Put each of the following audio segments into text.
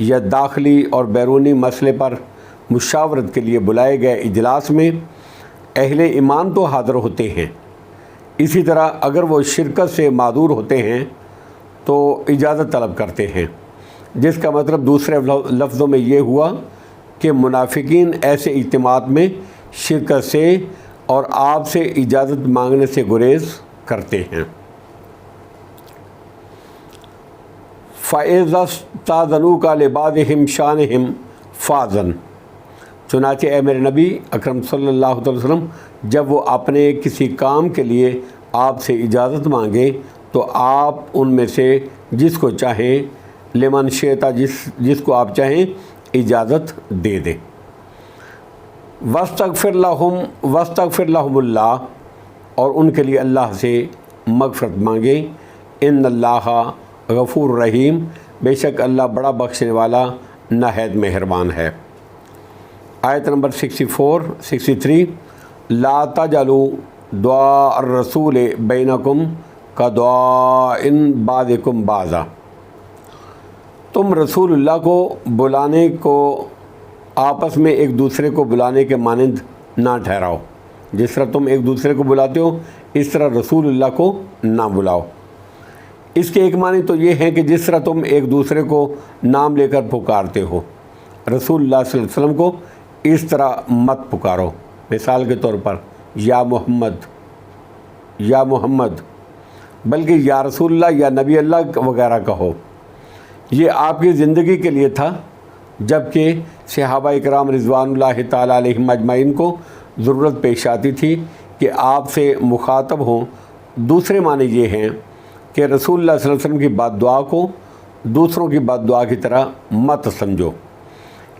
یا داخلی اور بیرونی مسئلے پر مشاورت کے لیے بلائے گئے اجلاس میں اہل ایمان تو حاضر ہوتے ہیں، اسی طرح اگر وہ شرکت سے معذور ہوتے ہیں تو اجازت طلب کرتے ہیں، جس کا مطلب دوسرے لفظوں میں یہ ہوا کہ منافقین ایسے اجتماعات میں شرکت سے اور آپ سے اجازت مانگنے سے گریز کرتے ہیں۔ فَإِذَا اسْتَأْذَنُوكَ لِبَعْضِ شَأْنِهِمْ فَأْذَن، چنانچہ اے میرے نبی اکرم صلی اللہ علیہ وسلم جب وہ اپنے کسی کام کے لیے آپ سے اجازت مانگیں تو آپ ان میں سے جس کو چاہیں لمن شئتا جس کو آپ چاہیں اجازت دے دیں۔ وَاسْتَغْفِرْ لَهُمُ اللَّهُ، اور ان کے لیے اللہ سے مغفرت مانگیں۔ ان اللہ غفور رحیم، بے شک اللہ بڑا بخشنے والا نہایت مہربان ہے۔ آیت نمبر 63 لا تجعلوا دعاء الرسول بینکم کدعاء بعضکم بعضا، تم رسول اللہ کو بلانے کو آپس میں ایک دوسرے کو بلانے کے مانند نہ ٹھہراؤ، جس طرح تم ایک دوسرے کو بلاتے ہو اس طرح رسول اللہ کو نہ بلاؤ۔ اس کے ایک معنی تو یہ ہے کہ جس طرح تم ایک دوسرے کو نام لے کر پکارتے ہو، رسول اللہ صلی اللہ علیہ وسلم کو اس طرح مت پکارو۔ مثال کے طور پر یا محمد، یا محمد، بلکہ یا رسول اللہ یا نبی اللہ وغیرہ کہو۔ یہ آپ کی زندگی کے لیے تھا، جبکہ صحابہ اکرام رضوان اللہ تعالیٰ علیہم اجمعین کو ضرورت پیش آتی تھی کہ آپ سے مخاطب ہوں۔ دوسرے معنی یہ ہیں کہ رسول اللہ صلی اللہ علیہ وسلم کی بد دعا کو دوسروں کی بد دعا کی طرح مت سمجھو،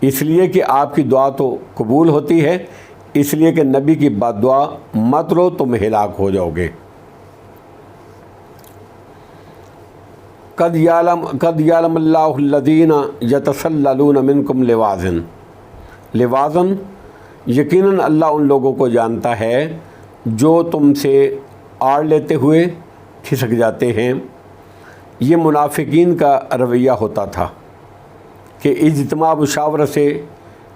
اس لیے کہ آپ کی دعا تو قبول ہوتی ہے، اس لیے کہ نبی کی بد دعا مت لو، تم ہلاک ہو جاؤ گے۔ قد یعلم اللہ الذین یتسللون منکم لواذن، یقیناً اللہ ان لوگوں کو جانتا ہے جو تم سے آڑ لیتے ہوئے کھسک جاتے ہیں۔ یہ منافقین کا رویہ ہوتا تھا کہ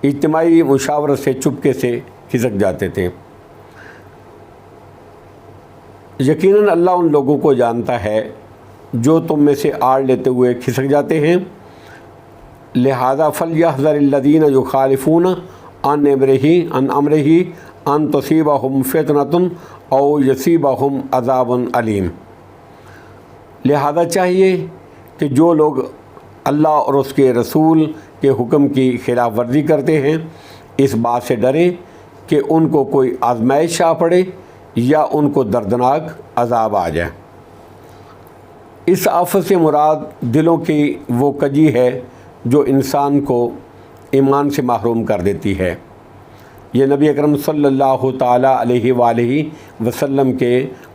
اجتماعی مشاورت سے چپکے سے کھسک جاتے تھے۔ یقیناً اللہ ان لوگوں کو جانتا ہے جو تم میں سے آڑ لیتے ہوئے کھسک جاتے ہیں۔ لہذا فلیحذر الذین یخالفون عن امرہ ان تصیبہم فتنۃ او یصیبہم عذاب علیم، لہذا چاہیے کہ جو لوگ اللہ اور اس کے رسول کے حکم کی خلاف ورزی کرتے ہیں اس بات سے ڈریں کہ ان کو کوئی آزمائش آ پڑے یا ان کو دردناک عذاب آ جائے۔ اس آفت سے مراد دلوں کی وہ کجی ہے جو انسان کو ایمان سے محروم کر دیتی ہے۔ یہ نبی اکرم صلی اللہ تعالیٰ علیہ وآلہ وسلم کے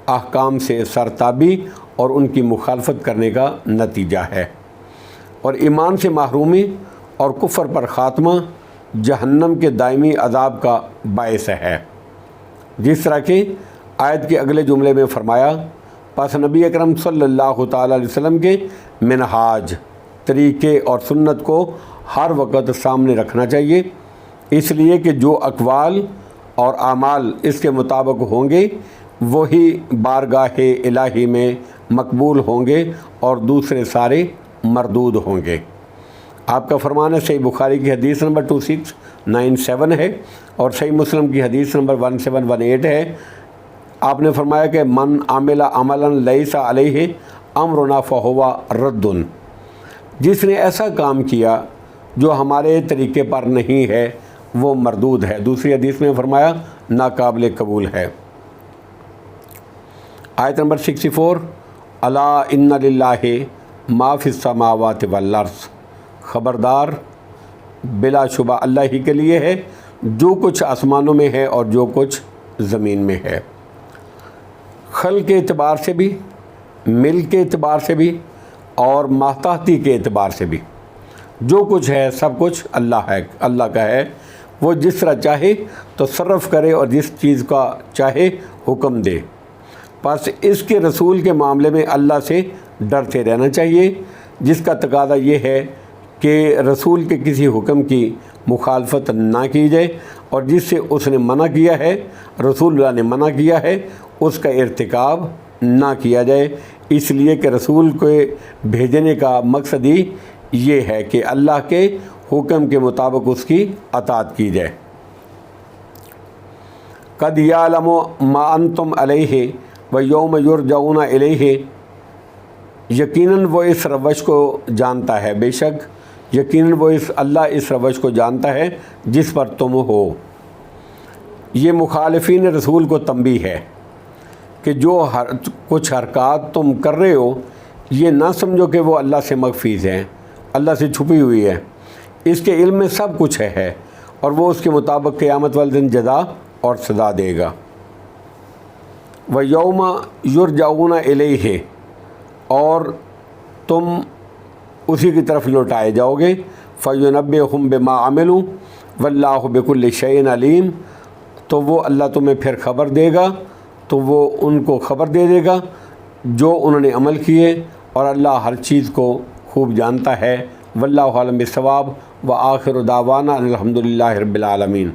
احکام سے سرتابی اور ان کی مخالفت کرنے کا نتیجہ ہے، اور ایمان سے محرومی اور کفر پر خاتمہ جہنم کے دائمی عذاب کا باعث ہے، جس طرح کہ آیت کے اگلے جملے میں فرمایا، پس نبی اکرم صلی اللہ تعالیٰ علیہ وسلم کے منہاج، طریقے اور سنت کو ہر وقت سامنے رکھنا چاہیے، اس لیے کہ جو اقوال اور اعمال اس کے مطابق ہوں گے وہی بارگاہ الہی میں مقبول ہوں گے اور دوسرے سارے مردود ہوں گے۔ آپ کا فرمان ہے، صحیح بخاری کی حدیث نمبر 2697 ہے اور صحیح مسلم کی حدیث نمبر 1718 ہے۔ آپ نے فرمایا کہ من عمل عملا لیس علیہ امرنا فہو رد، جس نے ایسا کام کیا جو ہمارے طریقے پر نہیں ہے وہ مردود ہے۔ دوسری حدیث میں فرمایا ناقابل قبول ہے۔ آیت نمبر 64 الا ان للہ ما فی السماوات والارض، خبردار بلا شبہ اللہ ہی کے لیے ہے جو کچھ آسمانوں میں ہے اور جو کچھ زمین میں ہے۔ خلق کے اعتبار سے بھی، ملک کے اعتبار سے بھی اور ماتحتی کے اعتبار سے بھی جو کچھ ہے سب کچھ اللہ کا ہے۔ وہ جس طرح چاہے تصرف کرے اور جس چیز کا چاہے حکم دے۔ پس اس کے رسول کے معاملے میں اللہ سے ڈرتے رہنا چاہیے، جس کا تقاضا یہ ہے کہ رسول کے کسی حکم کی مخالفت نہ کی جائے، اور جس سے اس نے منع کیا ہے، رسول اللہ نے منع کیا ہے، اس کا ارتکاب نہ کیا جائے، اس لیے کہ رسول کو بھیجنے کا مقصد ہی یہ ہے کہ اللہ کے حکم کے مطابق اس کی اطاعت کی جائے۔ قد یعلم ما انتم علیہ ویوم یرجعون الیہ، یقیناً وہ اس روش کو جانتا ہے، بے شک یقیناً وہ اللہ اس روش کو جانتا ہے جس پر تم ہو۔ یہ مخالفین رسول کو تنبیہ ہے کہ جو کچھ حرکات تم کر رہے ہو، یہ نہ سمجھو کہ وہ اللہ سے مخفیز ہیں، اللہ سے چھپی ہوئی ہے، اس کے علم میں سب کچھ ہے، اور وہ اس کے مطابق قیامت والے دن جزا اور سزا دے گا۔ وَيَوْمَ يُرْجَعُونَ إِلَيْهِ، اور تم اسی کی طرف لوٹائے جاؤ گے۔ فَيُنَبِّئُهُم بِمَا عَمِلُوا وَاللَّهُ بِكُلِّ شَيْءٍ عَلِيمٌ، تو وہ اللہ تمہیں پھر خبر دے گا، تو وہ ان کو خبر دے دے گا جو انہوں نے عمل کیے، اور اللہ ہر چیز کو خوب جانتا ہے۔ واللہ عالم بالصواب، وآخر دعوانا الحمد للہ رب العالمین۔